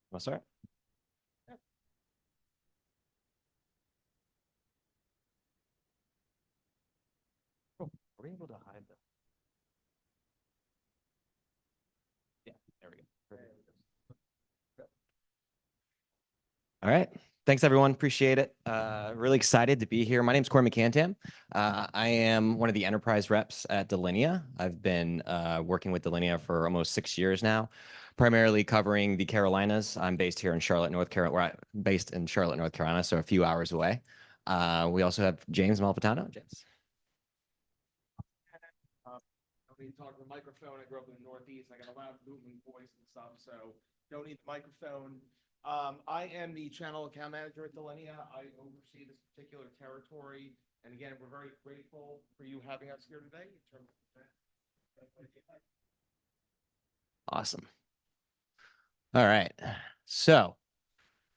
Want to start? Oh, we're able to hide them. Yeah, there we go. All right. Thanks, everyone. Appreciate it. Really excited to be here. My name is Corey McCantam. I am one of the enterprise reps at Delinea. I've been working with Delinea for almost 6 years now, primarily covering the Carolinas. I'm based here in Charlotte, North Carolina. Based in Charlotte, North Carolina, so a few hours away. We also have James Malfitano. James. Don't need to talk to the microphone. I grew up in the Northeast. I got a loud booming voice and stuff, so don't need the microphone. I am the channel account manager at Delinea. I oversee this particular territory. And again, we're very grateful for you having us here today. Awesome. All right. So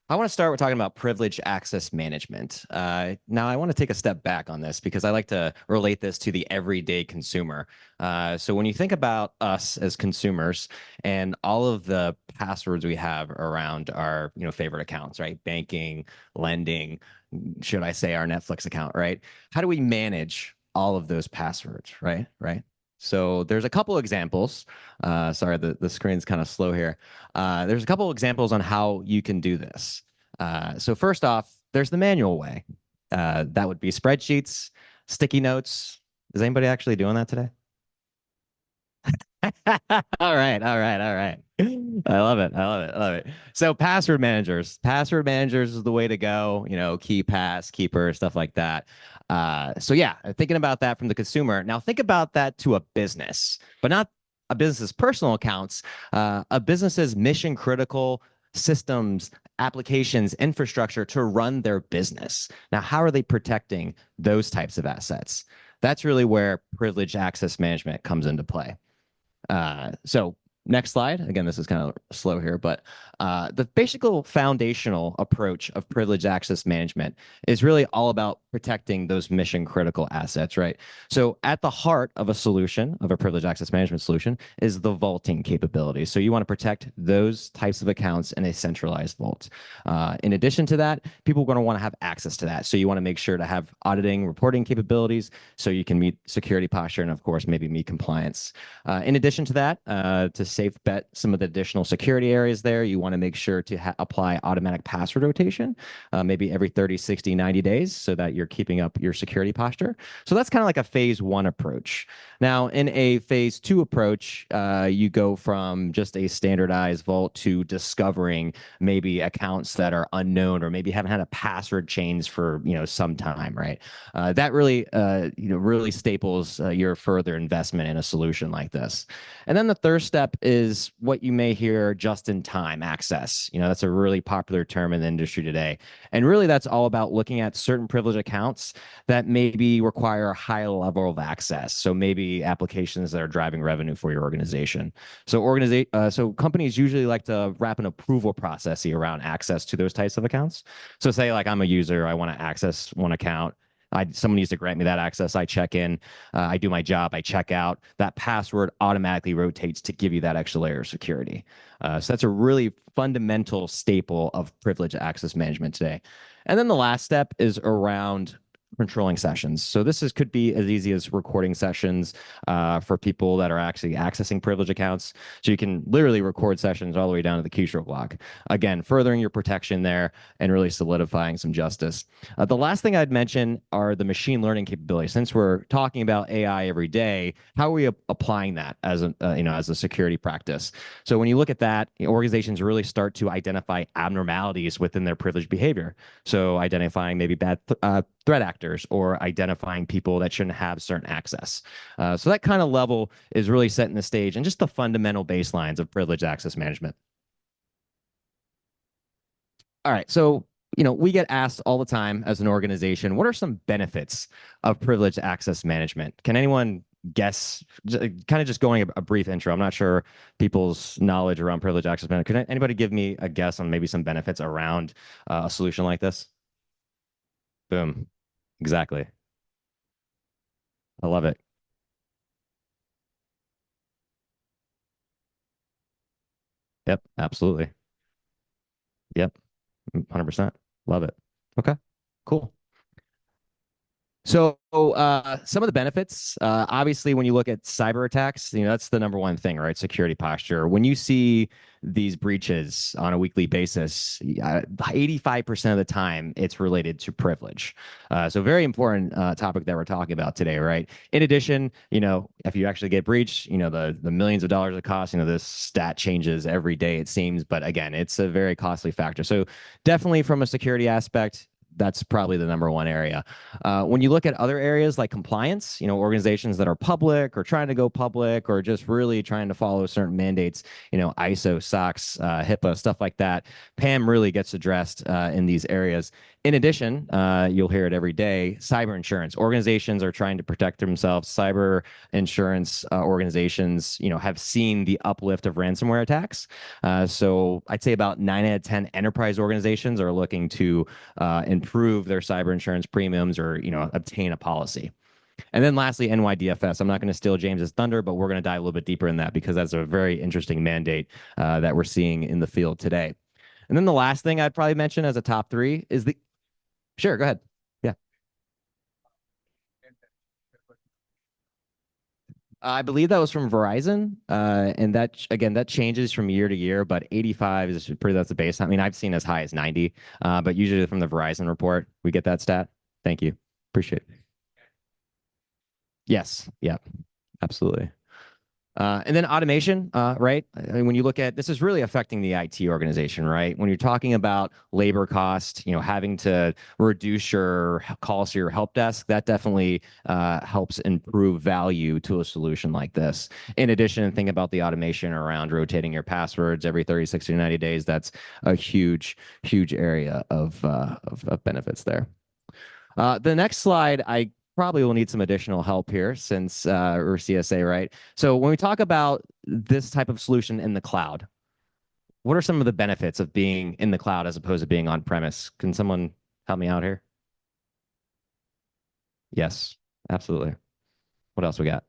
I want to start with talking about privileged access management. Now, I want to take a step back on this because I like to relate this to the everyday consumer. So when you think about us as consumers and all of the passwords we have around our favorite accounts, right? Banking, lending, should I say our Netflix account, right? How do we manage all of those passwords, right? Right. So there's a couple examples. Sorry, the screen's kind of slow here. There's a couple examples on how you can do this. So first off, there's the manual way. That would be spreadsheets, sticky notes. Is anybody actually doing that today? All right, all right, all right. I love it. I love it. I love it. So password managers. Password managers is the way to go, KeyPass, Keeper, stuff like that. So yeah, thinking about that from the consumer. Now think about that to a business, but not a business's personal accounts, a business's mission critical systems, applications, infrastructure to run their business. Now, how are they protecting those types of assets? That's really where privileged access management comes into play. So next slide. Again, this is kind of slow here, but the basic foundational approach of privileged access management is really all about protecting those mission critical assets, right? So at the heart of a solution, of a privileged access management solution, is the vaulting capability. So you want to protect those types of accounts in a centralized vault. In addition to that, people are going to want to have access to that. So you want to make sure to have auditing, reporting capabilities so you can meet security posture and, of course, maybe meet compliance. In addition to that, to safe bet some of the additional security areas there, you want to make sure to apply automatic password rotation, maybe every 30, 60, 90 days so that you're keeping up your security posture. So that's kind of like a phase one approach. Now, in a phase two approach, you go from just a standardized vault to discovering maybe accounts that are unknown or maybe haven't had a password change for some time, right? That really really staples your further investment in a solution like this. And then the third step is what you may hear just-in-time access. That's a really popular term in the industry today. And really, that's all about looking at certain privileged accounts that maybe require a high level of access. So maybe applications that are driving revenue for your organization. So companies usually like to wrap an approval process around access to those types of accounts. So say like I'm a user, I want to access one account. Someone needs to grant me that access. I check in, I do my job, I check out. That password automatically rotates to give you that extra layer of security. So that's a really fundamental staple of privileged access management today. And then the last step is around controlling sessions. So could be as easy as recording sessions for people that are actually accessing privileged accounts. So you can literally record sessions all the way down to the keystroke lock. Again, furthering your protection there and really solidifying some justice. The last thing I'd mention are the machine learning capabilities. Since we're talking about AI every day, how are we applying that as a security practice? So when you look at that, organizations really start to identify abnormalities within their privileged behavior. So identifying maybe bad threat actors or identifying people that shouldn't have certain access. So that kind of level is really setting the stage and just the fundamental baselines of privileged access management. All right. So, we get asked all the time as an organization, what are some benefits of privileged access management? Can anyone guess, kind of just going a brief intro. I'm not sure people's knowledge around privilege access management. Could anybody give me a guess on maybe some benefits around a solution like this? Boom. Exactly. I love it. Yep. Absolutely. Yep. 100%. Love it. Okay. Cool. So, some of the benefits, obviously, when you look at cyber attacks, that's the number one thing, right? Security posture. When you see these breaches on a weekly basis, 85% of the time, it's related to privilege. So, very important topic that we're talking about today, right? In addition, if you actually get breached, the millions of dollars it costs, this stat changes every day, it seems. But again, it's a very costly factor. So, definitely from a security aspect, that's probably the number one area. When you look at other areas like compliance, organizations that are public or trying to go public or just really trying to follow certain mandates, ISO, SOX, HIPAA, stuff like that, PAM really gets addressed in these areas. In addition, you'll hear it every day, cyber insurance. Organizations are trying to protect themselves. Cyber insurance organizations, have seen the uplift of ransomware attacks. So I'd say about 9 out of 10 enterprise organizations are looking to improve their cyber insurance premiums or obtain a policy. And then lastly, NYDFS. I'm not going to steal James's thunder, but we're going to dive a little bit deeper in that because that's a very interesting mandate that we're seeing in the field today. And then the last thing I'd probably mention as a top three is the sure, go ahead. Yeah. I believe that was from Verizon, and that again that changes from year to year, but 85 is pretty. That's the base. I mean, I've seen as high as 90, but usually from the Verizon report, we get that stat. Thank you, appreciate it. Yes, yeah, absolutely. And then automation, right? I mean, when you look at this, is really affecting the IT organization, right? When you're talking about labor cost, having to reduce your calls to your help desk, that definitely helps improve value to a solution like this. In addition, think about the automation around rotating your passwords every 30, 60, 90 days. That's a huge, huge area of benefits there. The next slide, I probably will need some additional help here since we're CSA, right? So when we talk about this type of solution in the cloud, what are some of the benefits of being in the cloud as opposed to being on premise? Can someone help me out here? Yes, absolutely. What else we got?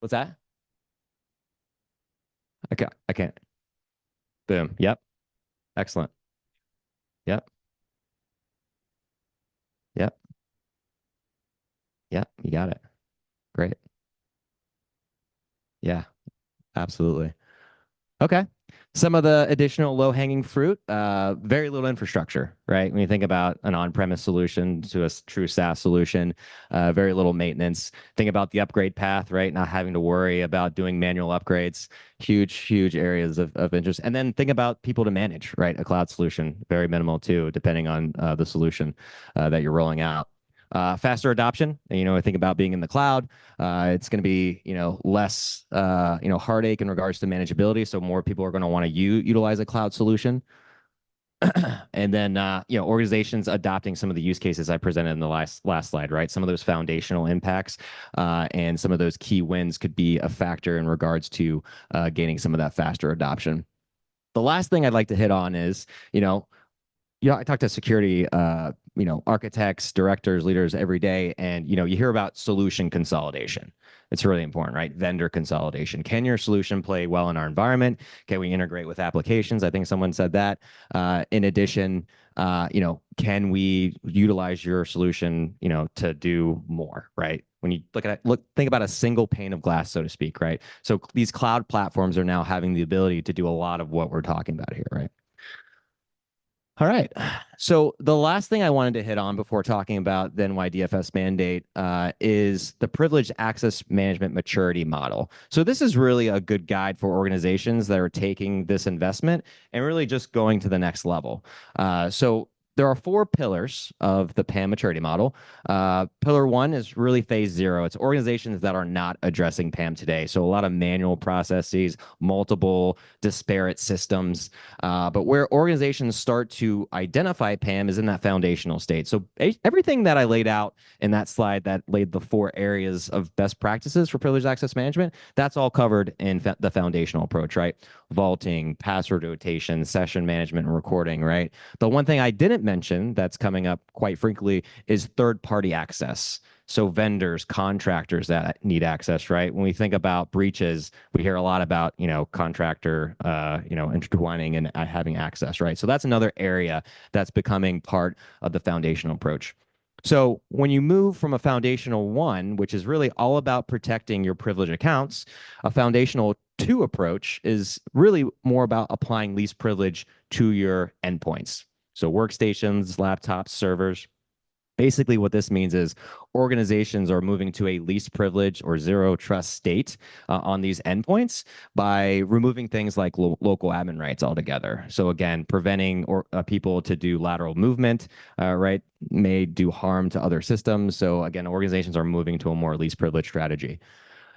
What's that? Okay, I can't. Boom. Yep. Excellent. Yep. Yep. Yep. You got it. Great. Yeah, absolutely. Okay. Some of the additional low-hanging fruit, very little infrastructure, right? When you think about an on-premise solution to a true SaaS solution, very little maintenance. Think about the upgrade path, right? Not having to worry about doing manual upgrades. Huge, huge areas of interest. And then think about people to manage, right? A cloud solution, very minimal too, depending on the solution that you're rolling out. Faster adoption. I think about being in the cloud. It's going to be, less, heartache in regards to manageability. So more people are going to want to utilize a cloud solution. And then, organizations adopting some of the use cases I presented in the last slide, right? Some of those foundational impacts and some of those key wins could be a factor in regards to gaining some of that faster adoption. The last thing I'd like to hit on is, I talk to security, architects, directors, leaders every day, and you hear about solution consolidation. It's really important, right? Vendor consolidation. Can your solution play well in our environment? Can we integrate with applications? I think someone said that. In addition, can we utilize your solution, to do more, right? When you think about a single pane of glass, so to speak, right? So these cloud platforms are now having the ability to do a lot of what we're talking about here, right? All right. So the last thing I wanted to hit on before talking about the NYDFS mandate is the privileged access management maturity model. So this is really a good guide for organizations that are taking this investment and really just going to the next level. So there are four pillars of the PAM maturity model. Pillar one is really phase zero. It's organizations that are not addressing PAM today. So a lot of manual processes, multiple disparate systems. But where organizations start to identify PAM is in that foundational state. So everything that I laid out in that slide that laid the four areas of best practices for privileged access management, that's all covered in the foundational approach, right? Vaulting, password rotation, session management, and recording, right? The one thing I didn't mention that's coming up quite frequently is third party access. So vendors, contractors that need access, right? When we think about breaches, we hear a lot about, contractor, intertwining and having access, right? So that's another area that's becoming part of the foundational approach. So when you move from a foundational one, which is really all about protecting your privileged accounts, a foundational two approach is really more about applying least privilege to your endpoints. So workstations, laptops, servers. Basically, what this means is organizations are moving to a least privilege or zero trust state on these endpoints by removing things like local admin rights altogether. So again, preventing people to do lateral movement, right, may do harm to other systems. So again, organizations are moving to a more least privilege strategy.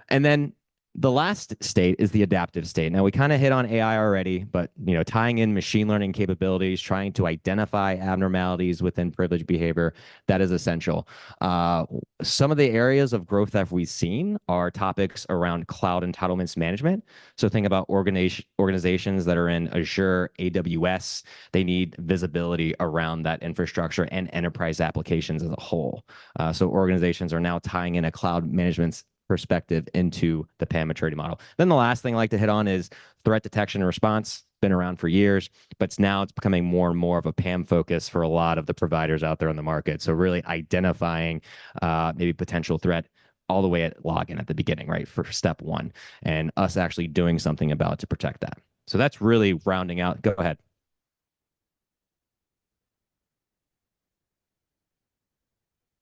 And then the last state is the adaptive state. Now we kind of hit on AI already, but tying in machine learning capabilities, trying to identify abnormalities within privileged behavior, that is essential. Some of the areas of growth that we've seen are topics around cloud entitlements management. So think about organizations that are in Azure, AWS. They need visibility around that infrastructure and enterprise applications as a whole. So organizations are now tying in a cloud management perspective into the PAM maturity model. Then the last thing I like to hit on is threat detection and response. Been around for years, but it's becoming more and more of a PAM focus for a lot of the providers out there in the market. So really identifying maybe potential threat all the way at login at the beginning, right? For step one, and us actually doing something about it to protect that. So that's really rounding out. Go ahead.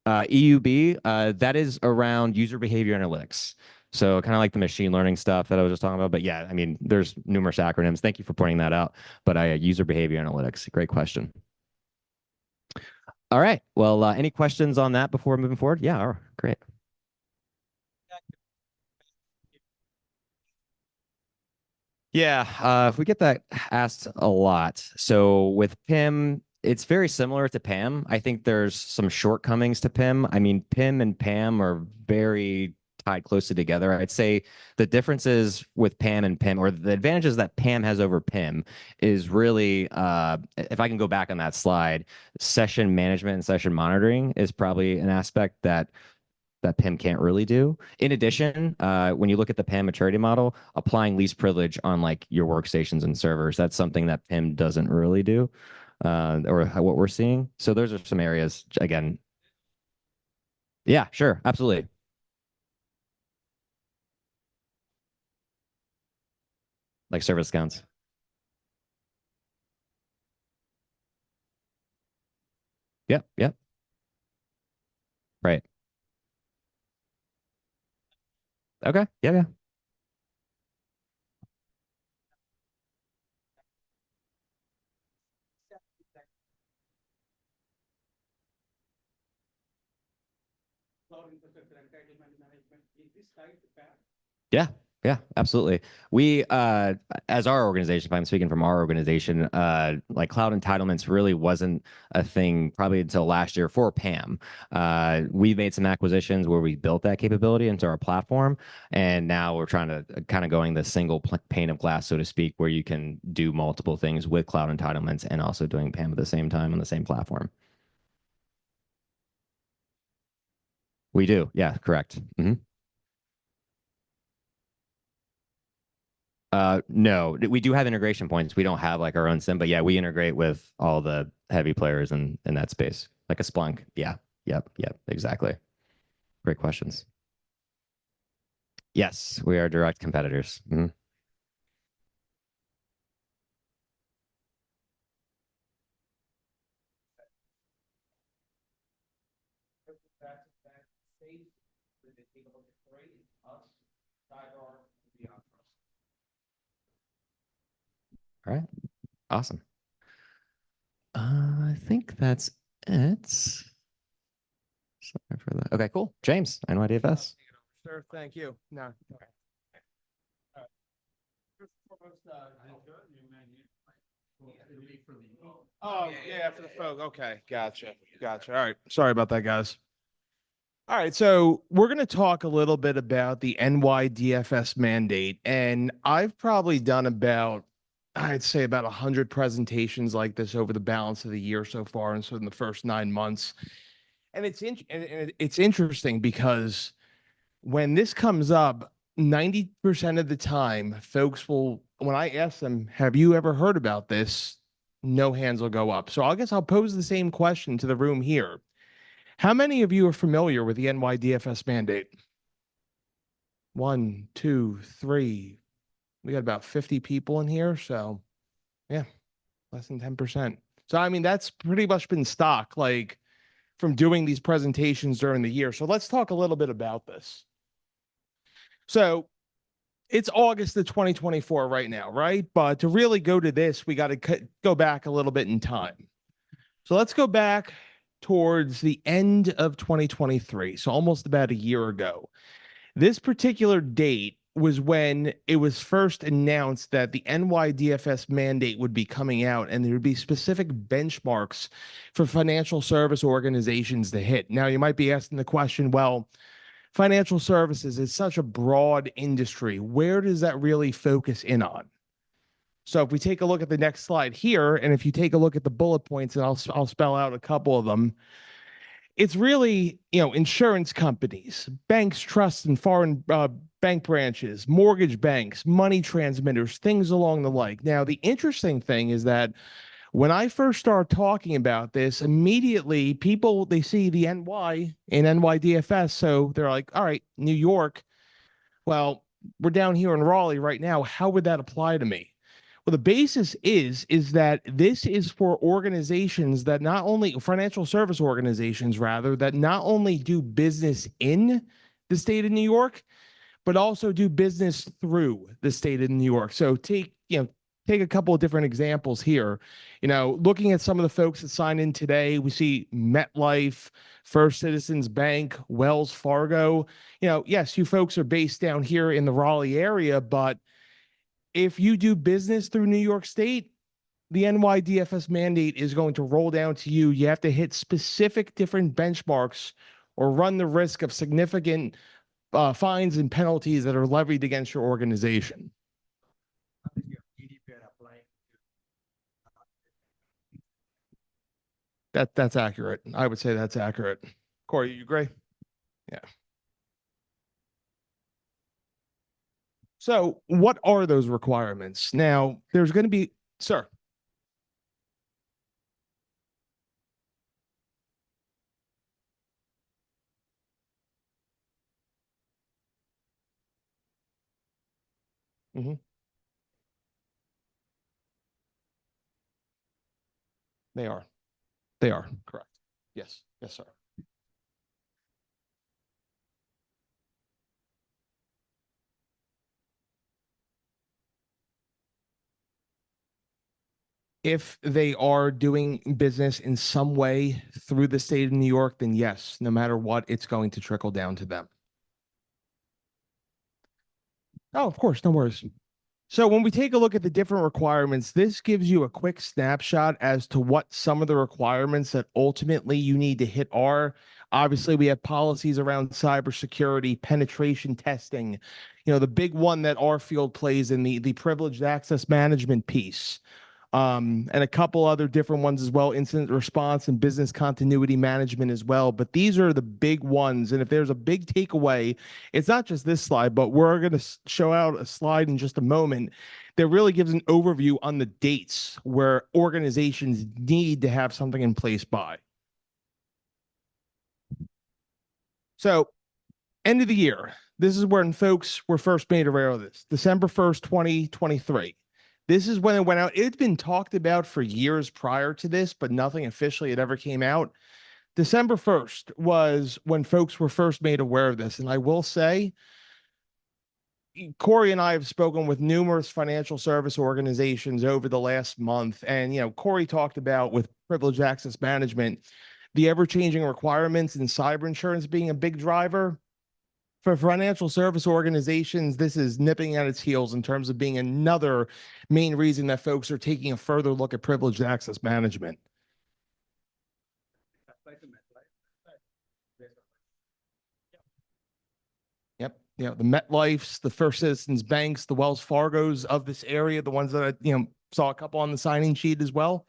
EUB, that is around user behavior analytics. So kind of like the machine learning stuff that I was just talking about. But yeah, I mean, there's numerous acronyms. Thank you for pointing that out. But user behavior analytics, great question. All right. Well, any questions on that before moving forward? Yeah, all right, great. Yeah, we get that asked a lot. So with PIM, it's very similar to PAM. I think there's some shortcomings to PIM. I mean, PIM and PAM are very tied closely together. I'd say the differences with PAM and PIM, or the advantages that PAM has over PIM, is really, if I can go back on that slide, session management and session monitoring is probably an aspect that PIM can't really do. In addition, when you look at the PAM maturity model, applying least privilege on like your workstations and servers, that's something that PIM doesn't really do, or what we're seeing. So those are some areas. Again, yeah, sure, absolutely. Like service accounts. Yep, yep, right. Okay, yeah, yeah. Yeah, yeah, absolutely. We, as our organization, if I'm speaking from our organization, like cloud entitlements really wasn't a thing probably until last year for PAM. We made some acquisitions where we built that capability into our platform, and now we're trying to kind of going the single pane of glass, so to speak, where you can do multiple things with cloud entitlements and also doing PAM at the same time on the same platform. We do, yeah, correct. No, we do have integration points. We don't have like our own sim, but yeah, we integrate with all the heavy players in that space, like a Splunk. Yeah, yep, yep, exactly. Great questions. Yes, we are direct competitors. All right, awesome. I think that's it. Sorry for that. Okay, cool. James, NYDFS. Sir, thank you. No. All right. First and foremost, oh, yeah, for the folk. Okay, gotcha. Gotcha. All right. Sorry about that, guys. All right, so we're going to talk a little bit about the NYDFS mandate, and I've probably done about, I'd say about 100 presentations like this over the balance of the year so far, and so in the first 9 months. And it's interesting because when this comes up, 90% of the time, folks will, when I ask them, have you ever heard about this? No hands will go up. So I guess I'll pose the same question to the room here. How many of you are familiar with the NYDFS mandate? One, two, three. We got about 50 people in here. So yeah, less than 10%. So, I mean, that's pretty much been stock, like from doing these presentations during the year. So let's talk a little bit about this. So it's August of 2024 right now, right? But to really go to this, we got to go back a little bit in time. So let's go back towards the end of 2023. So almost about a year ago. This particular date was when it was first announced that the NYDFS mandate would be coming out and there would be specific benchmarks for financial service organizations to hit. Now, you might be asking the question, well, financial services is such a broad industry. Where does that really focus in on? So if we take a look at the next slide here, and if you take a look at the bullet points, and I'll spell out a couple of them, it's really, insurance companies, banks, trusts, and foreign bank branches, mortgage banks, money transmitters, things along the like. Now, the interesting thing is that when I first started talking about this, immediately people, they see the NY in NYDFS. So they're like, all right, New York. Well, we're down here in Raleigh right now. How would that apply to me? Well, the basis is that this is for organizations that not only financial service organizations, rather, that not only do business in the state of New York, but also do business through the state of New York. So take a couple of different examples here. Looking at some of the folks that signed in today, we see MetLife, First Citizens Bank, Wells Fargo. Yes, you folks are based down here in the Raleigh area, but if you do business through New York State, the NYDFS mandate is going to roll down to you. You have to hit specific different benchmarks or run the risk of significant fines and penalties that are levied against your organization. That's accurate. I would say that's accurate. Corey, you agree? Yeah. So what are those requirements? Now, there's going to be, sir. Mm-hmm. They are. They are. Correct. Yes. Yes, sir. If they are doing business in some way through the state of New York, then yes, no matter what, it's going to trickle down to them. Oh, of course, no worries. So when we take a look at the different requirements, this gives you a quick snapshot as to what some of the requirements that ultimately you need to hit are. Obviously, we have policies around cybersecurity, penetration testing, the big one that our field plays in the privileged access management piece. And a couple other different ones as well, incident response and business continuity management as well. But these are the big ones. And if there's a big takeaway, it's not just this slide, but we're going to show out a slide in just a moment that really gives an overview on the dates where organizations need to have something in place by. So, end of the year. This is when folks were first made aware of this. December 1st, 2023. This is when it went out. It's been talked about for years prior to this, but nothing officially had ever came out. December 1st was when folks were first made aware of this. And I will say, Corey and I have spoken with numerous financial service organizations over the last month. And, Corey talked about with privileged access management, the ever changing requirements in cyber insurance being a big driver. For financial service organizations, this is nipping at its heels in terms of being another main reason that folks are taking a further look at privileged access management. Yep. The MetLifes, the First Citizens Banks, the Wells Fargos of this area, the ones that I, saw a couple on the signing sheet as well.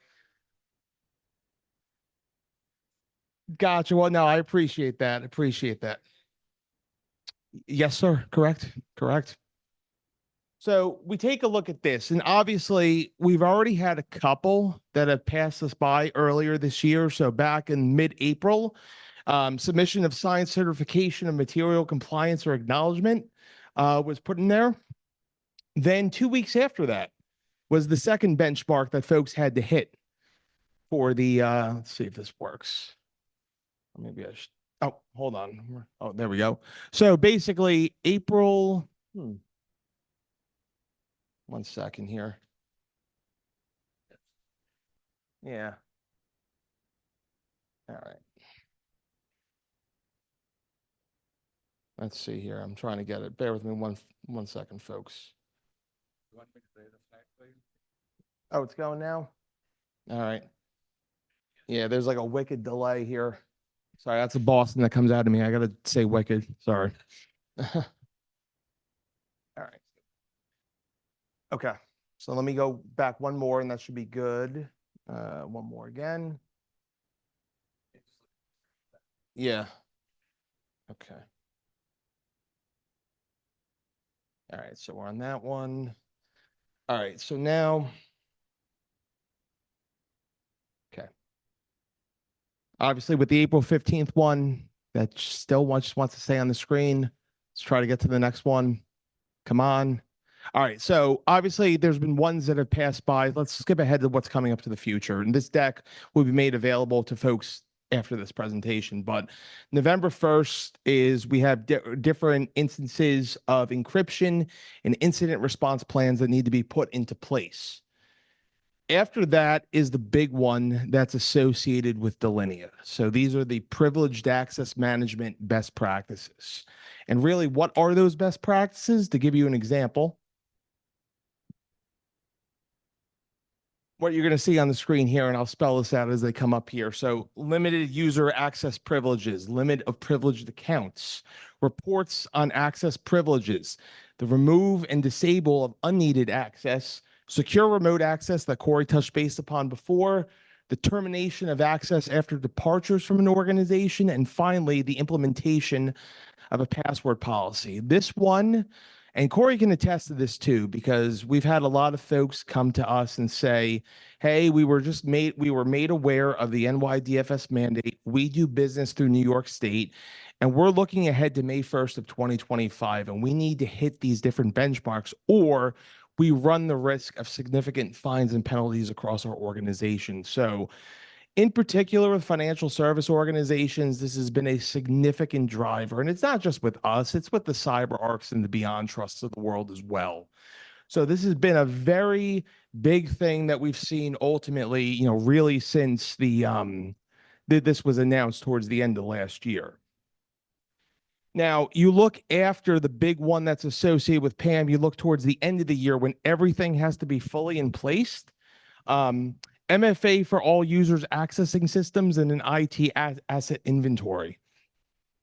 Gotcha. Well, no, I appreciate that. Appreciate that. Yes, sir. Correct. Correct. So we take a look at this, and obviously we've already had a couple that have passed us by earlier this year. So back in mid-April, submission of science certification of material compliance or acknowledgement was put in there. Then 2 weeks after that was the second benchmark that folks had to hit for the, let's see if this works. Maybe I should, oh, hold on. Oh, there we go. So basically April, 1 second here. Yeah. All right. Let's see here. I'm trying to get it. Bear with me one second, folks. You want me to play the flag, please? Oh, it's going now? All right. Yeah, there's like a wicked delay here. Sorry, that's a Boston that comes out of me. I gotta say wicked. Sorry. All right. Okay. So let me go back one more and that should be good. One more again. Yeah. Okay. All right. So we're on that one. All right. So now, okay. Obviously with the April 15th one, that still just wants to stay on the screen. Let's try to get to the next one. Come on. All right. So obviously there's been ones that have passed by. Let's skip ahead to what's coming up to the future. And this deck will be made available to folks after this presentation. But November 1st is we have different instances of encryption and incident response plans that need to be put into place. After that is the big one that's associated with Delinea. So these are the privileged access management best practices. And really, what are those best practices? To give you an example, what you're going to see on the screen here, and I'll spell this out as they come up here. So limited user access privileges, limit of privileged accounts, reports on access privileges, the remove and disable of unneeded access, secure remote access that Corey touched base upon before, the termination of access after departures from an organization, and finally, the implementation of a password policy. This one, and Corey can attest to this too, because we've had a lot of folks come to us and say, hey, we were made aware of the NYDFS mandate. We do business through New York State, and we're looking ahead to May 1st of 2025, and we need to hit these different benchmarks, or we run the risk of significant fines and penalties across our organization. So in particular with financial service organizations, this has been a significant driver. And it's not just with us, it's with the CyberArks and the Beyond Trusts of the world as well. So this has been a very big thing that we've seen ultimately, really since this was announced towards the end of last year. Now, you look after the big one that's associated with PAM, you look towards the end of the year when everything has to be fully in place. MFA for all users accessing systems and an IT asset inventory.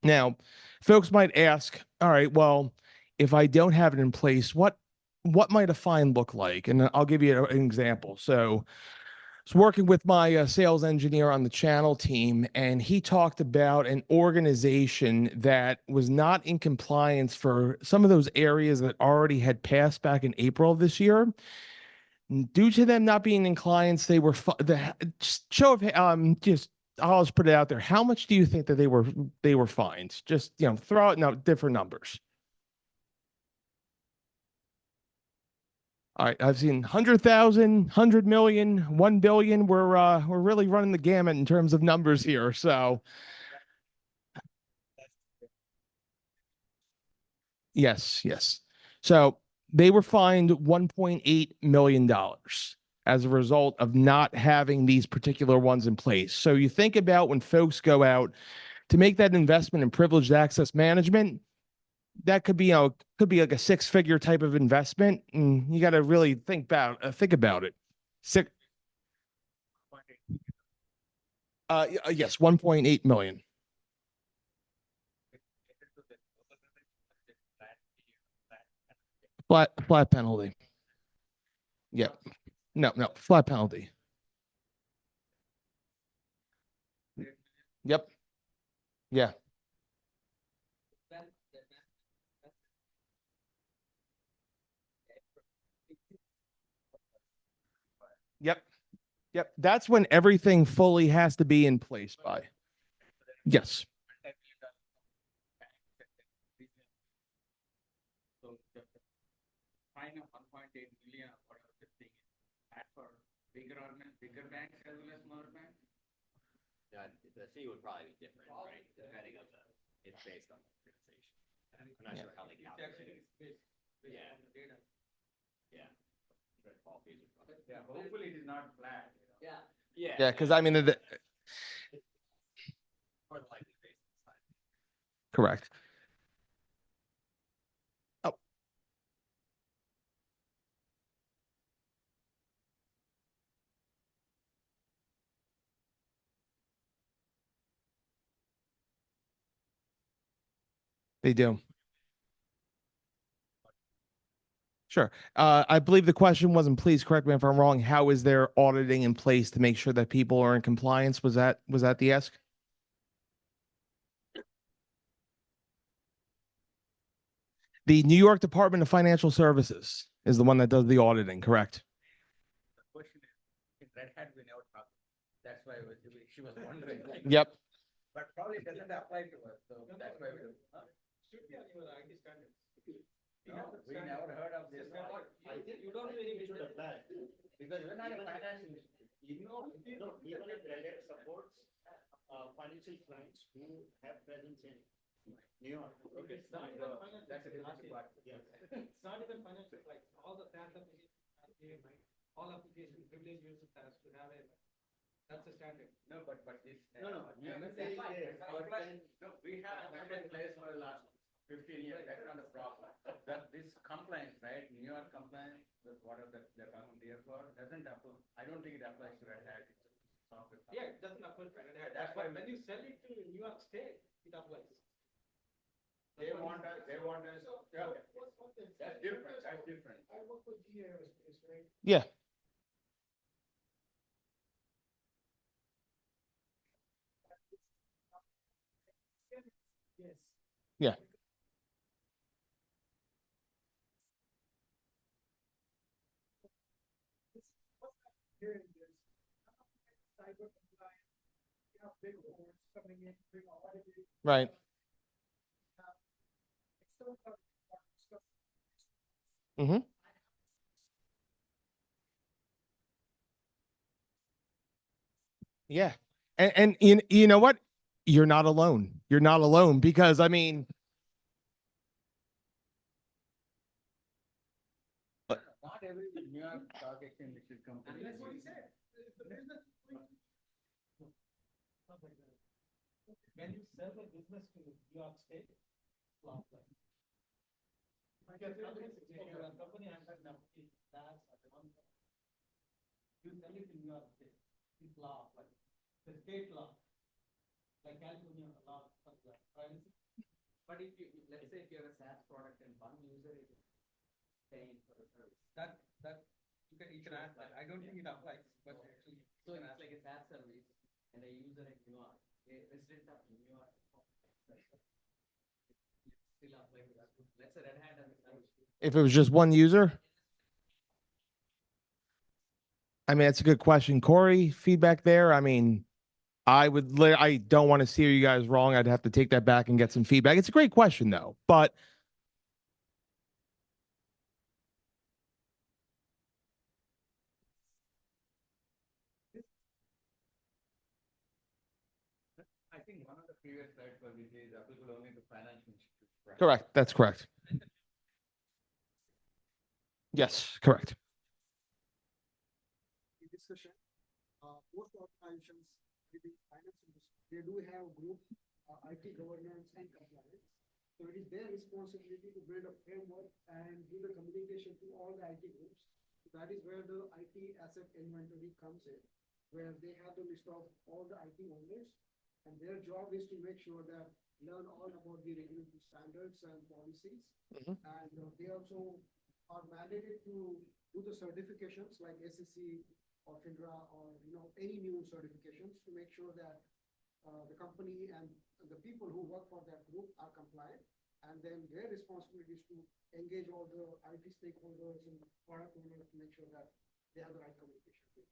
Now, folks might ask, all right, well, if I don't have it in place, what might a fine look like? And I'll give you an example. So I was working with my sales engineer on the channel team, and he talked about an organization that was not in compliance for some of those areas that already had passed back in April of this year. Due to them not being in clients, they were show of just I'll just put it out there. How much do you think that they were fined? Just throw out different numbers. All right, I've seen 100,000, 100 million, 1 billion. We're really running the gamut in terms of numbers here. So yes. So they were fined $1.8 million as a result of not having these particular ones in place. So you think about when folks go out to make that investment in privileged access management, that could be, could be like a six-figure type of investment, and you got to really think about it. Six, yes, 1.8 million. Flat penalty. Yep. No, flat penalty. Yep. Yeah. Yep. Yep. That's when everything fully has to be in place by. Yes. Fine of 1.8 million or whatever the thing is, that for bigger banks as well as smaller banks? The fee would probably be different, right? Depending on it's based on the organization. I'm not sure how they calculate it. Yeah. Yeah. Yeah, hopefully it is not flat. Yeah. Yeah, because I mean, correct. Oh, they do. Sure. I believe the question wasn't, please correct me if I'm wrong, how is there auditing in place to make sure that people are in compliance? Was that the ask? The New York Department of Financial Services is the one that does the auditing, correct? The question is, in Red Hat, we never talked. That's why she was wondering. Yep. But probably it doesn't apply to us, so that's why we. Should be on your IT standards. No, we never heard of this. I think you don't really should apply. Because you're not a financial institution. Even if Red Hat supports financial clients who have presence in New York. Okay, it's not even financial. That's a different part. Yes. It's not even financial, like all the SaaS applications, all application privilege users has to have a, that's a standard. No, but this. No. We have been in place for the last 15 years. That's not a problem. That this compliance, right? New York compliance, with whatever they're talking here for, doesn't apply. I don't think it applies to Red Hat. Software. Yeah, it doesn't apply to Red Hat. That's why when you sell it to New York State, it applies. They want us. Yeah. That's different. I work with GA Aerospace, right? Yeah. Yes. Yeah. Hearing this, cyber compliance, you have big boards coming in, big auditors. Right. It's still stuff. Mm-hmm. Yeah. And you know what? You're not alone. You're not alone because I mean, Not every New York stock exchange listed company. That's what he said. The business. When you sell the business to New York State, flop like. Because your company has an application, that's one. You sell it to New York State, it's law, like the state law, like California law, like privacy. But if you, let's say if you have a SaaS product and one user is paying for the service. That you can ask that. I don't think it applies, but actually. So it's like a SaaS service and a user in New York, a resident of New York. Still apply to that. Let's say Red Hat has a service. if it was just one user, I mean, that's a good question. Corey, feedback there. I mean, I don't want to steer you guys wrong. I'd have to take that back and get some feedback. It's a great question though, but I think one of the previous slides for this is applicable only to financial institutions. correct. That's correct. Yes, correct. Discussion. Most organizations within finance industry, they do have group IT governance and compliance. So it is their responsibility to build a framework and do the communication to all the IT groups. That is where the IT asset inventory comes in, where they have the list of all the IT owners, and their job is to make sure that learn all about the regulatory standards and policies. And they also are mandated to do the certifications like SEC or FINRA or any new certifications to make sure that the company and the people who work for that group are compliant. And then their responsibility is to engage all the IT stakeholders and product owners to make sure that they have the right communication.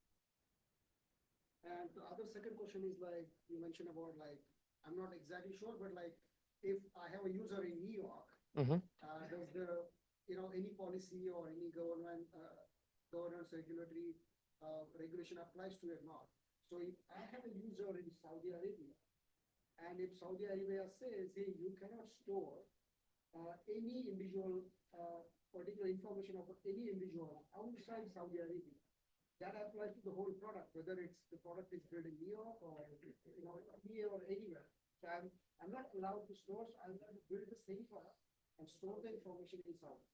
And the other second question is like you mentioned about like I'm not exactly sure, but like if I have a user in New York, does the any policy or any governance regulatory regulation applies to it or not? So if I have a user in Saudi Arabia, and if Saudi Arabia says, hey, you cannot store any individual particular information of any individual outside Saudi Arabia, that applies to the whole product, whether it's the product is built in New York or here or anywhere. So I'm not allowed to store. So I'm allowed to build the same product and store the information in Saudi.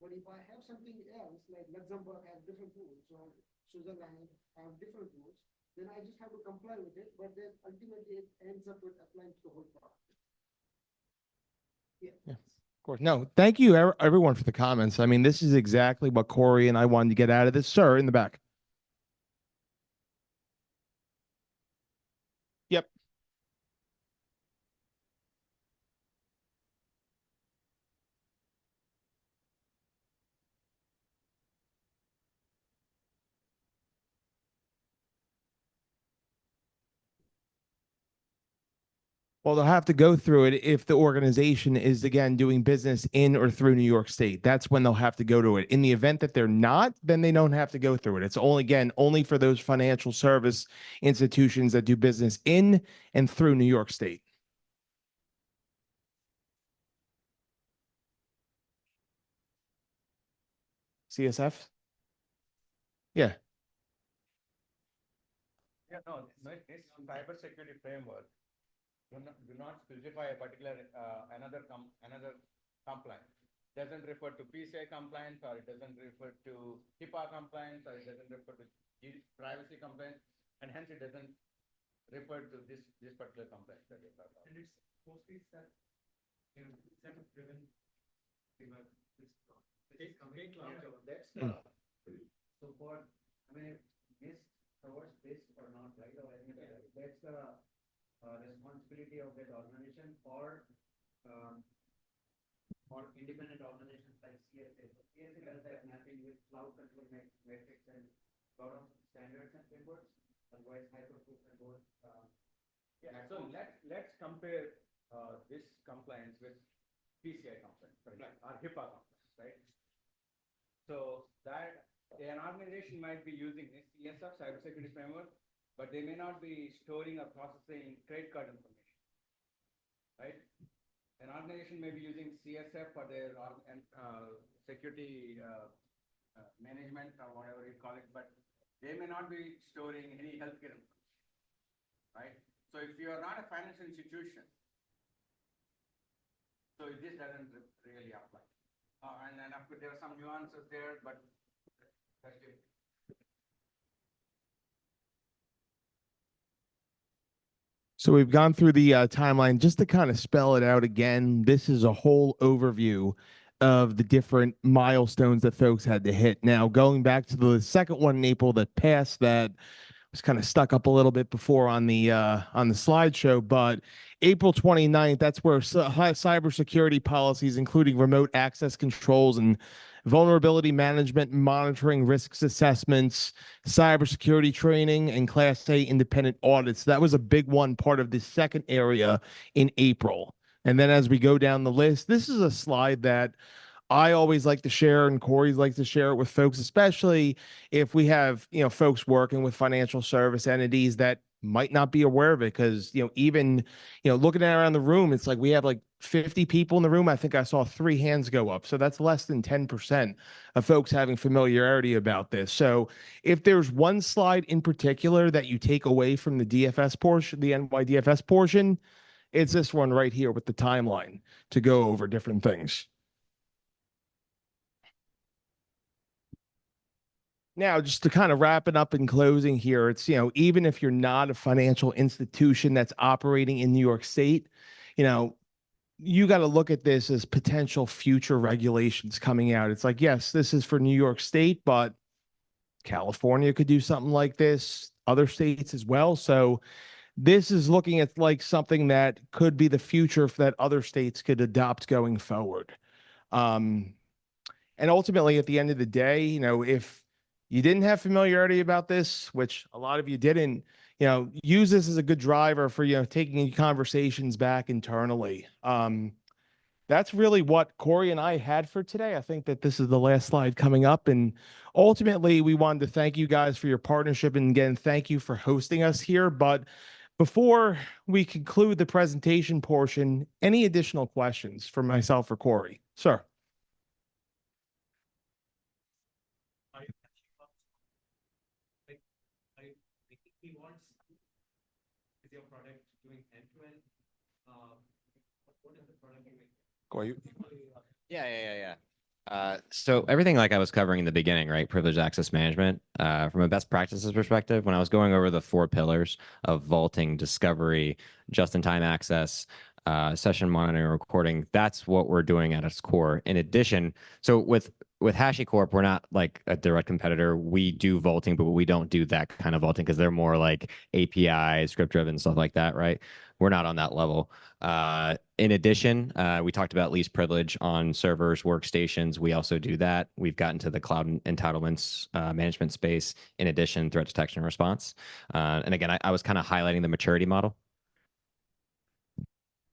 But if I have something else, like Luxembourg has different rules, or Switzerland have different rules, then I just have to comply with it. But then ultimately it ends up with applying to the whole product. Yeah. Of course. No, thank you everyone for the comments. I mean, this is exactly what Corey and I wanted to get out of this. Sir, in the back. Yep. Well, they'll have to go through it if the organization is, again, doing business in or through New York State. That's when they'll have to go to it. In the event that they're not, then they don't have to go through it. It's only, again, only for those financial service institutions that do business in and through New York State. CSF? Yeah. Yeah, no, this cybersecurity framework do not specify a particular another compliance. Doesn't refer to PCI compliance, or it doesn't refer to HIPAA compliance, or it doesn't refer to privacy compliance, and hence it doesn't refer to this particular compliance that you're talking about. And it's mostly set, driven. It's complete cloud. That's so for this covers this or not, right? Or that's the responsibility of that organization or independent organizations like CSA. So CSA does that mapping with cloud control metrics and lot of standards and frameworks. Otherwise, hyperproof and both. So let's compare this compliance with PCI compliance, right? Or HIPAA compliance, right? So that an organization might be using this CSF, cybersecurity framework, but they may not be storing or processing credit card information, right? An organization may be using CSF for their security management or whatever you call it, but they may not be storing any healthcare information, right? So if you are not a financial institution, so this doesn't really apply. And then of course there are some nuances there, but that's it. So we've gone through the timeline just to kind of spell it out again. This is a whole overview of the different milestones that folks had to hit. Now, going back to the second one in April that passed, that was kind of stuck up a little bit before on the slideshow, but April 29th, that's where cybersecurity policies, including remote access controls and vulnerability management, monitoring, risks assessments, cybersecurity training, and Class A independent audits. That was a big one, part of the second area in April. And then as we go down the list, this is a slide that I always like to share, and Corey's likes to share it with folks, especially if we have, folks working with financial service entities that might not be aware of it because, even, looking around the room, it's like we have like 50 people in the room. I think I saw 3 hands go up. So that's less than 10% of folks having familiarity about this. So if there's one slide in particular that you take away from the DFS portion, the NYDFS portion, it's this one right here with the timeline to go over different things. Now, just to kind of wrap it up in closing here, it's, even if you're not a financial institution that's operating in New York State, you got to look at this as potential future regulations coming out. It's like, yes, this is for New York State, but California could do something like this, other states as well. So this is looking at like something that could be the future that other states could adopt going forward. And ultimately, at the end of the day, if you didn't have familiarity about this, which a lot of you didn't, use this as a good driver for, taking conversations back internally. That's really what Corey and I had for today. I think that this is the last slide coming up. And ultimately, we wanted to thank you guys for your partnership. And again, thank you for hosting us here. But before we conclude the presentation portion, any additional questions for myself or Corey? Sir. Is your product doing end-to-end? What is the product you make? Corey. Yeah. So everything like I was covering in the beginning, right? Privileged access management. From a best practices perspective, when I was going over the 4 pillars of vaulting, discovery, just-in-time access, session monitoring, recording, that's what we're doing at its core. In addition, so with HashiCorp, we're not like a direct competitor. We do vaulting, but we don't do that kind of vaulting because they're more like API, script-driven, stuff like that, right? We're not on that level. In addition, we talked about least privilege on servers, workstations. We also do that. We've gotten to the cloud entitlements management space. In addition, threat detection and response. And again, I was kind of highlighting the maturity model.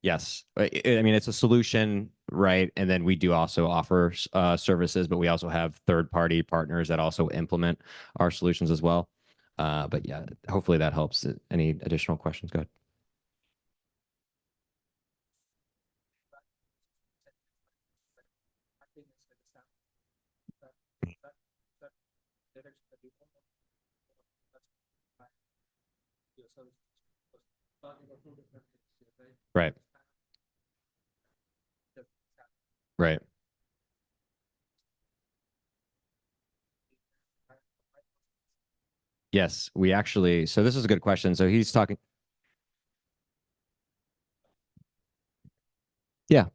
Yes. I mean, it's a solution, right? And then we do also offer services, but we also have third-party partners that also implement our solutions as well. But yeah, hopefully that helps. Any additional questions? Go ahead. Right. Right. Yes, we actually, so this is a good question. So he's talking. Yeah,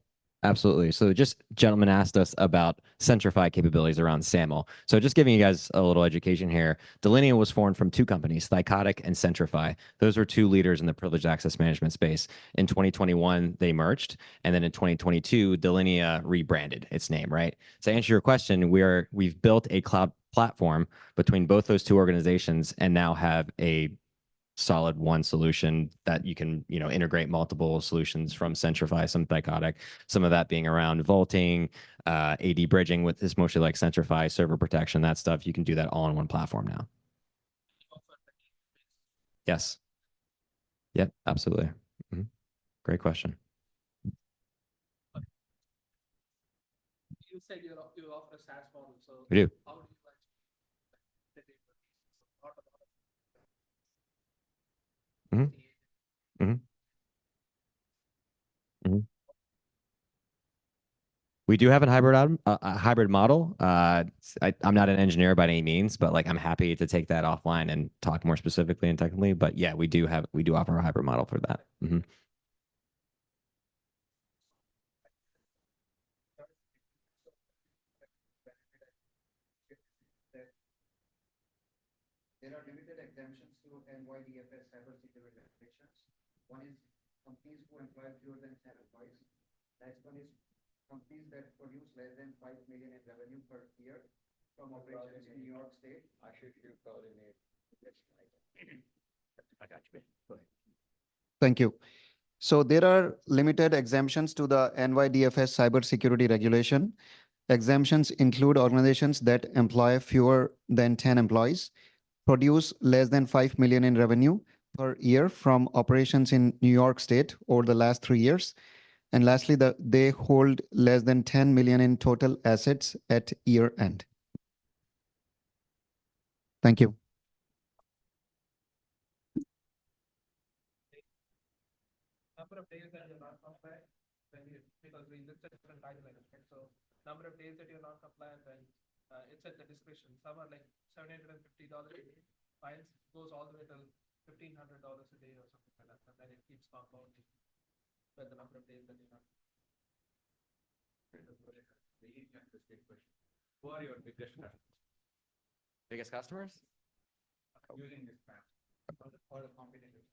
absolutely. So just gentleman asked us about Centrify capabilities around SAML. So just giving you guys a little education here, Delinea was formed from 2 companies, Thycotic and Centrify. Those were 2 leaders in the privileged access management space. In 2021, they merged. And then in 2022, Delinea rebranded its name, right? To answer your question, we've built a cloud platform between both those 2 organizations and now have a solid one solution that you can integrate multiple solutions from Centrify, some Thycotic, some of that being around vaulting, AD bridging with this mostly like Centrify, server protection, that stuff. You can do that all in one platform now. Yes. Yep, absolutely. Great question. You said you offer a SaaS model, so We do. how do you We do have a hybrid model. I'm not an engineer by any means, but like I'm happy to take that offline and talk more specifically and technically. But yeah, we do offer a hybrid model for that. There are limited exemptions to NYDFS cybersecurity regulations. One is companies who employ fewer than 10 employees. Next one is companies that produce less than 5 million in revenue per year from operations in New York State. I should coordinate. I got you. Go ahead. Thank you. So there are limited exemptions to the NYDFS cybersecurity regulation. Exemptions include organizations that employ fewer than 10 employees, produce less than 5 million in revenue per year from operations in New York State over the last 3 years. And lastly, they hold less than 10 million in total assets at year end. Thank you. Number of days that you're not compliant, because we listed different guidelines, right? So number of days that you're not compliant, and it's at the discretion. Some are like $750 a day. Fines goes all the way till $1,500 a day or something like that, and then it keeps compounding by the number of days that you're not. Who are your biggest customers Biggest customers? using this plan? Or the competitors?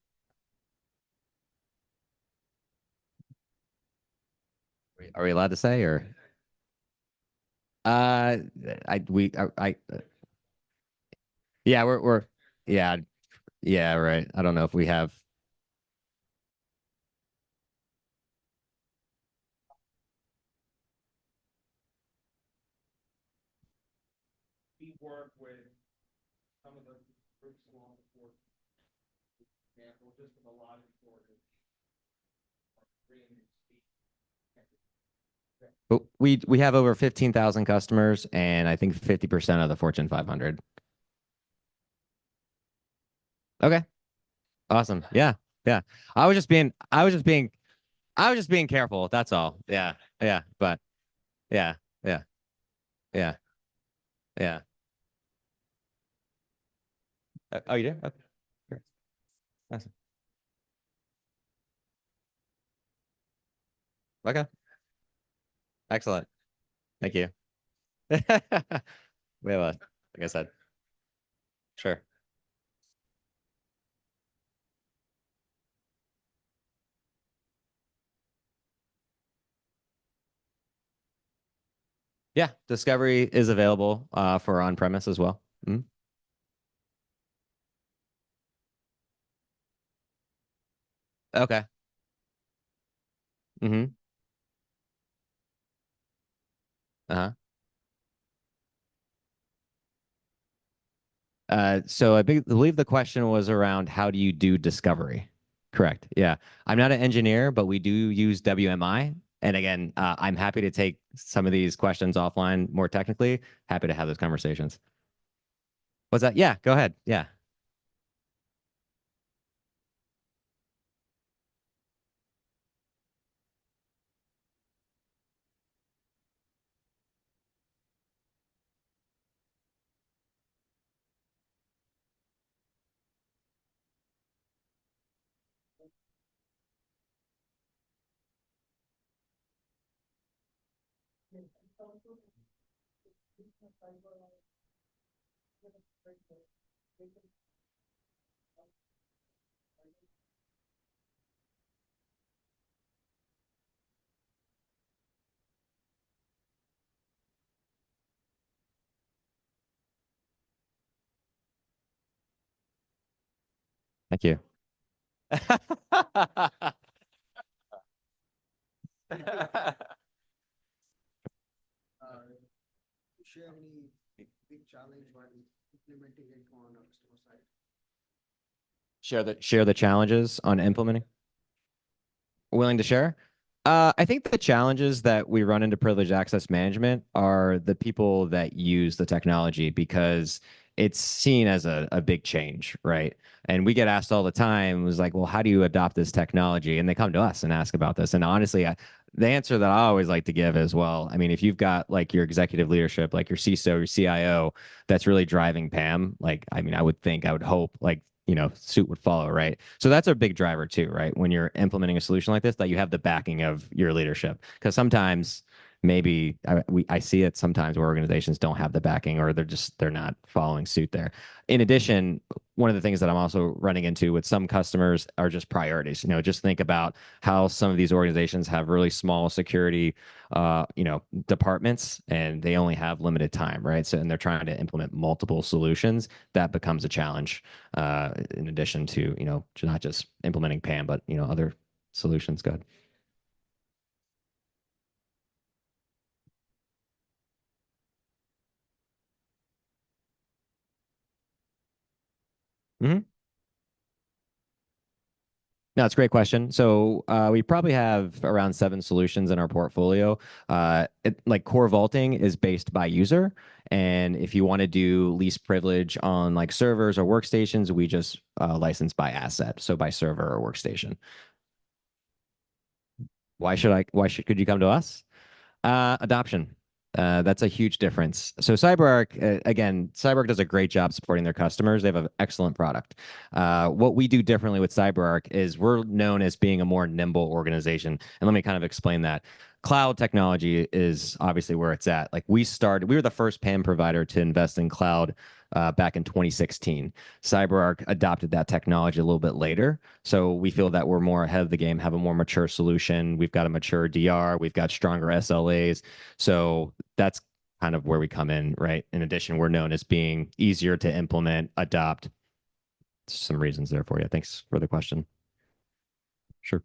Are we allowed to say or? Uh, yeah, yeah, yeah, right. I don't know if we have. We work with some of the groups along the board. Example, just with a lot of orders. We have over 15,000 customers, and I think 50% of the Fortune 500. Okay, awesome. Yeah, yeah. I was just being careful. That's all. Yeah, yeah. But yeah, yeah, yeah, yeah. Oh, you do? Okay. Sure. Awesome. Okay. Excellent. Thank you. We have a, like I said, sure. Yeah, Discovery is available for on-premise as well. Mhm. Okay. Mm-hmm. Uh-huh. So believe the question was around how do you do discovery? Correct. Yeah. I'm not an engineer, but we do use WMI. And again, I'm happy to take some of these questions offline more technically. Happy to have those conversations. What's that? Yeah, go ahead. Yeah. Thank you. Share any big challenge while implementing it on a customer side? Share the challenges on implementing. Willing to share? I think the challenges that we run into privileged access management are the people that use the technology because it's seen as a big change, right? And we get asked all the time, was like, well, how do you adopt this technology? And they come to us and ask about this. And honestly, the answer that I always like to give is, well, I mean, if you've got like your executive leadership, like your CISO, your CIO, that's really driving PAM, like, I mean, I would hope like suit would follow, right? So that's a big driver too, right? When you're implementing a solution like this, that you have the backing of your leadership. Because sometimes maybe I see it sometimes where organizations don't have the backing or they're not following suit there. In addition, one of the things that I'm also running into with some customers are just priorities. Just think about how some of these organizations have really small security departments and they only have limited time, right? So and they're trying to implement multiple solutions. That becomes a challenge in addition to not just implementing PAM, but other solutions. Good. Mm-hmm. No, it's a great question. So we probably have around 7 solutions in our portfolio. Like core vaulting is based by user, and if you want to do least privilege on like servers or workstations, we just license by asset, so by server or workstation. Could you come to us? Adoption. That's a huge difference. So CyberArk, again, CyberArk does a great job supporting their customers. They have an excellent product. What we do differently with CyberArk is we're known as being a more nimble organization. And let me kind of explain that. Cloud technology is obviously where it's at. Like we were the first PAM provider to invest in cloud back in 2016. CyberArk adopted that technology a little bit later. So we feel that we're more ahead of the game, have a more mature solution. We've got a mature DR, we've got stronger SLAs. So that's kind of where we come in, right? In addition, we're known as being easier to implement, adopt. Some reasons there for you. Thanks for the question. Sure.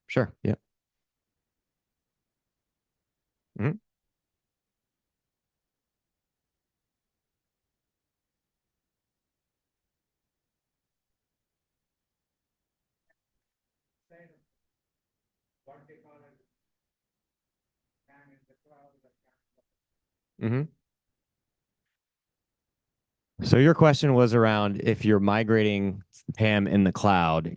Sure. Yeah. Mhm. What they call it, can in the cloud, the Mhm. So your question was around if you're migrating PAM in the cloud,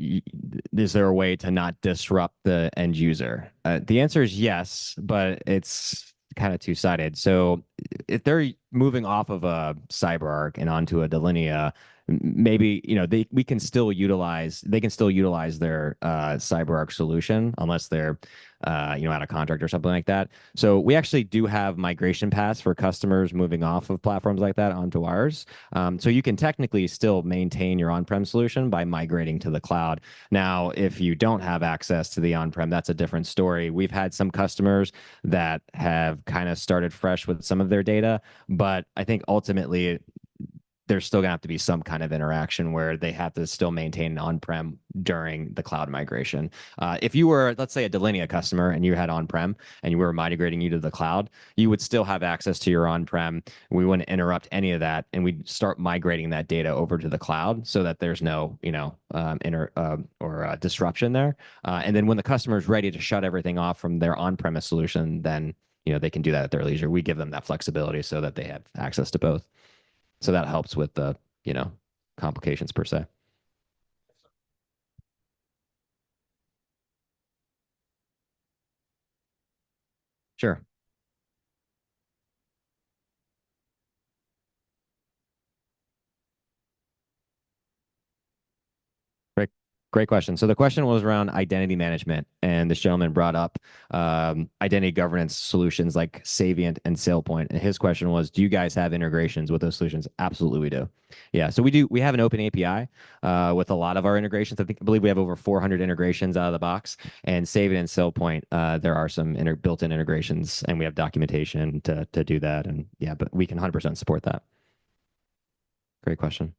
is there a way to not disrupt the end user? The answer is yes, but it's kind of two-sided. So if they're moving off of a CyberArk and onto a Delinea, maybe they can still utilize their CyberArk solution unless they're out of contract or something like that. So we actually do have migration paths for customers moving off of platforms like that onto ours. So you can technically still maintain your on-prem solution by migrating to the cloud. Now, if you don't have access to the on-prem, that's a different story. We've had some customers that have kind of started fresh with some of their data, but I think ultimately there's still gonna have to be some kind of interaction where they have to still maintain on-prem during the cloud migration. If you were, let's say, a Delinea customer and you had on-prem and you were migrating you to the cloud, you would still have access to your on-prem. We wouldn't interrupt any of that, and we'd start migrating that data over to the cloud so that there's no, disruption there. And then when the customer is ready to shut everything off from their on-premise solution, then they can do that at their leisure. We give them that flexibility so that they have access to both. So that helps with the, you know, complications per se. Sure. Great, great question. So the question was around identity management, and this gentleman brought up identity governance solutions like Savient and SailPoint. And his question was, do you guys have integrations with those solutions? Absolutely, we do. Yeah, so we do. We have an open API with a lot of our integrations. I believe we have over 400 integrations out of the box. And Savient and SailPoint, there are some built-in integrations, and we have documentation to do that. And yeah, but we can 100% support that. Great question.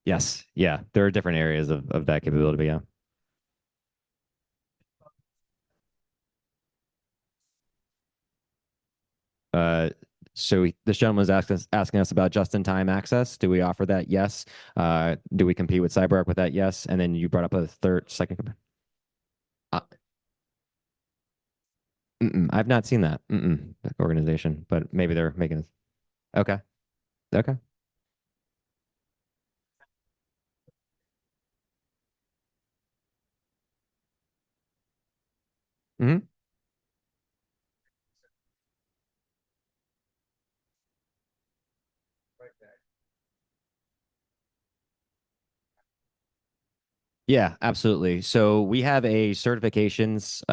Yes. Yeah. There are different areas of that capability, but yeah. Uh, this gentleman was asking us about just-in-time access. Do we offer that? Yes. Do we compete with CyberArk with that? Yes. And then you brought up a second. Uh, I've not seen that organization, but maybe they're making it. Okay. Okay. Hmm. Yeah, absolutely. So we have a certifications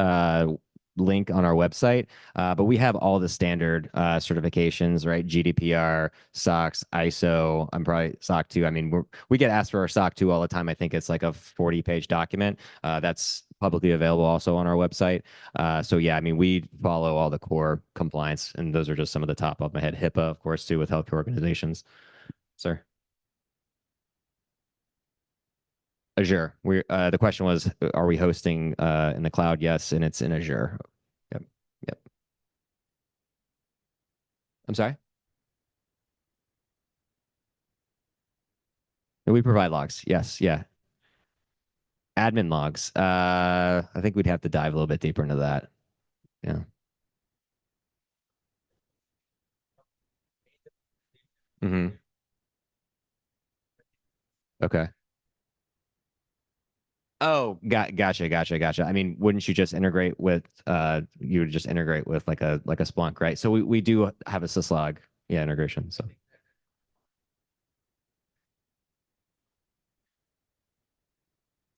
link on our website, but we have all the standard certifications, right? GDPR, SOX, ISO. I'm probably SOC 2. I mean, we get asked for our SOC 2 all the time. I think it's like a 40-page document. That's publicly available also on our website. So yeah, I mean, we follow all the core compliance, and those are just some of the top of my head. HIPAA, of course, too, with healthcare organizations. Sir. Azure. The question was, are we hosting in the cloud? Yes, and it's in Azure. Yep. Yep. I'm sorry. We provide logs. Yes. Yeah. Admin logs. I think we'd have to dive a little bit deeper into that. Yeah. Hmm. Okay. Oh, gotcha. I mean, wouldn't you just integrate with you would just integrate with like a Splunk, right? So we do have a syslog, yeah, integration. So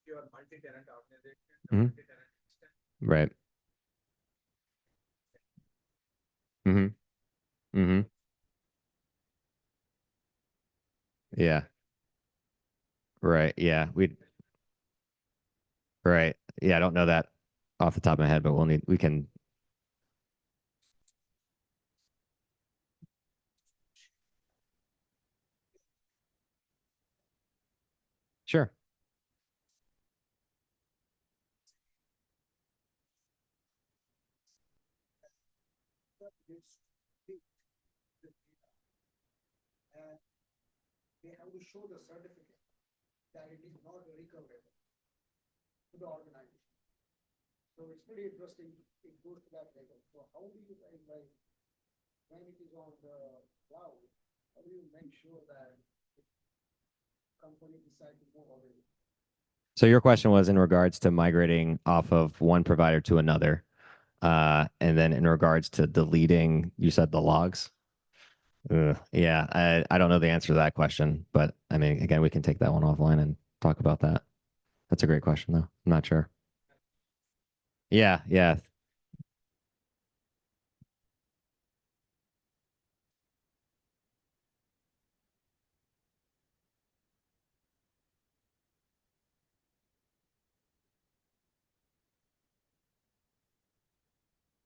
Your multi-tenant organization, the mhm. multi-tenant instance. Right. Hmm. Hmm. Yeah. Right. Yeah. We right. Yeah, I don't know that off the top of my head, but we can sure. It's big, the data, and they have to show the certificate that it is not recoverable to the organization. So it's pretty interesting. It goes to that level. So how do you guys like when it is on the cloud? How do you make sure that the company decide to move away? So your question was in regards to migrating off of one provider to another. And then in regards to deleting, you said the logs. Ugh, yeah, I don't know the answer to that question, but I mean, again, we can take that one offline and talk about that. That's a great question, though. I'm not sure. Yeah, yeah.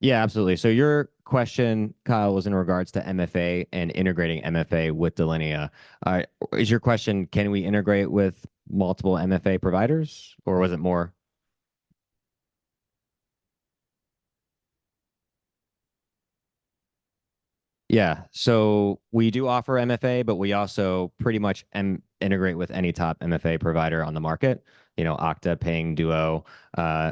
Yeah, absolutely. So your question, Kyle, was in regards to MFA and integrating MFA with Delinea. Uh, is your question, can we integrate with multiple MFA providers, or was it more? Yeah, so we do offer MFA, but we also pretty much integrate with any top MFA provider on the market. You know, Okta, Ping, Duo,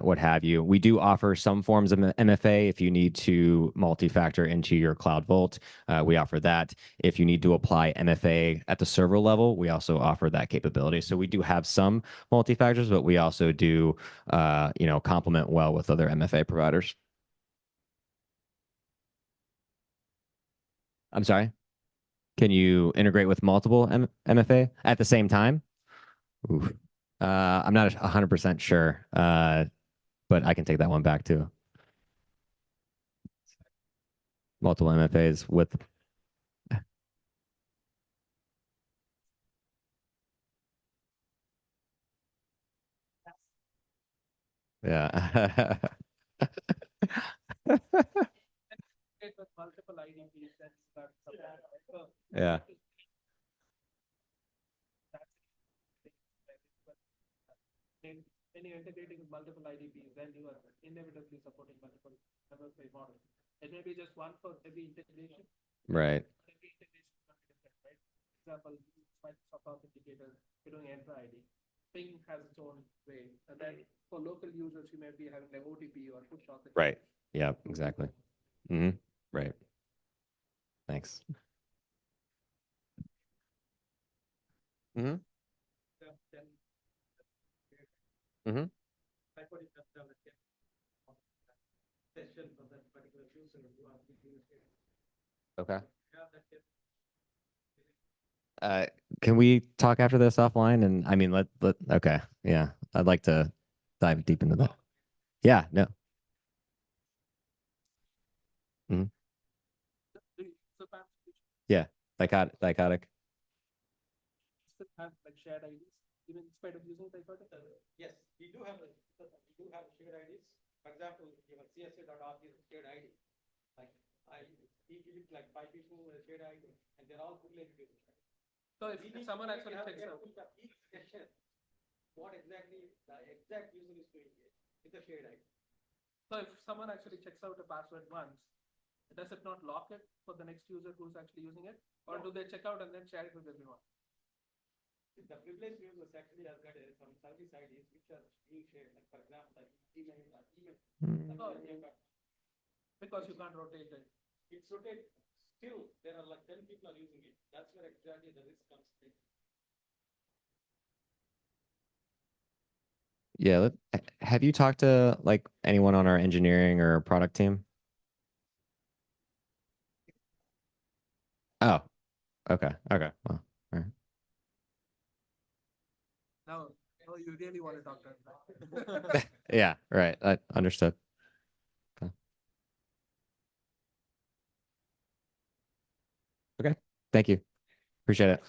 what have you. We do offer some forms of MFA if you need to multi-factor into your Cloud Vault. We offer that. If you need to apply MFA at the server level, we also offer that capability. So we do have some multi-factors, but we also do, complement well with other MFA providers. I'm sorry. Can you integrate with multiple MFA at the same time? Oof. I'm not 100% sure, but I can take that one back too. Multiple MFAs with, yeah. With multiple IDPs, that's so Yeah. that's when when you're integrating with multiple IDPs, then you are inevitably supporting multiple MFA models. It may be just one for every integration. Right. Every integration is not different, right? For example, Microsoft Authenticator, you're doing Entra ID. Ping has its own way. And then for local users, you may be having like OTP or push Right. authentication. Yeah, exactly. Hmm. Right. Thanks. Hmm. Then Hmm. like what you just done, session for that particular user who are using it. Okay. Yeah, that gets Uh, can we talk after this offline? And I mean, okay. Yeah. I'd like to dive deep into that. Yeah. No. Mhm. so perhaps we Yeah. Dichotic. should have like shared IDs, even in spite of using psychotic. Yes, we do have shared IDs. For example, your CSA.org is a shared ID. Like he gives like 5 people a shared ID, and they're all correlated with each other. So if someone actually checks out, each session what exactly the exact user is doing it with the shared ID. So if someone actually checks out a password once, does it not lock it for the next user who's actually using it? Or do they check out and then share it with everyone? The privileged users actually have got some service IDs which are being shared, like for example, like email, Oh, because you can't rotate it. it's rotated. Still, there are like 10 people are using it. That's where exactly the risk comes in. Yeah. Have you talked to like anyone on our engineering or product team? Oh, okay. Okay. Well, all right. Now, oh, you really want to talk to them. Yeah, right. I understood. Okay. Okay. Thank you. Appreciate it.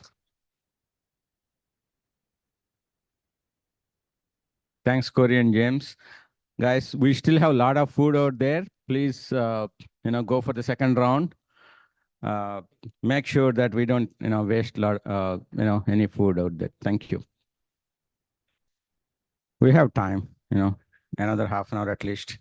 Thanks, Corey and James. Guys, we still have a lot of food out there. Please, go for the second round. Make sure that we don't, waste lot, any food out there. Thank you. We have time, another half an hour at least.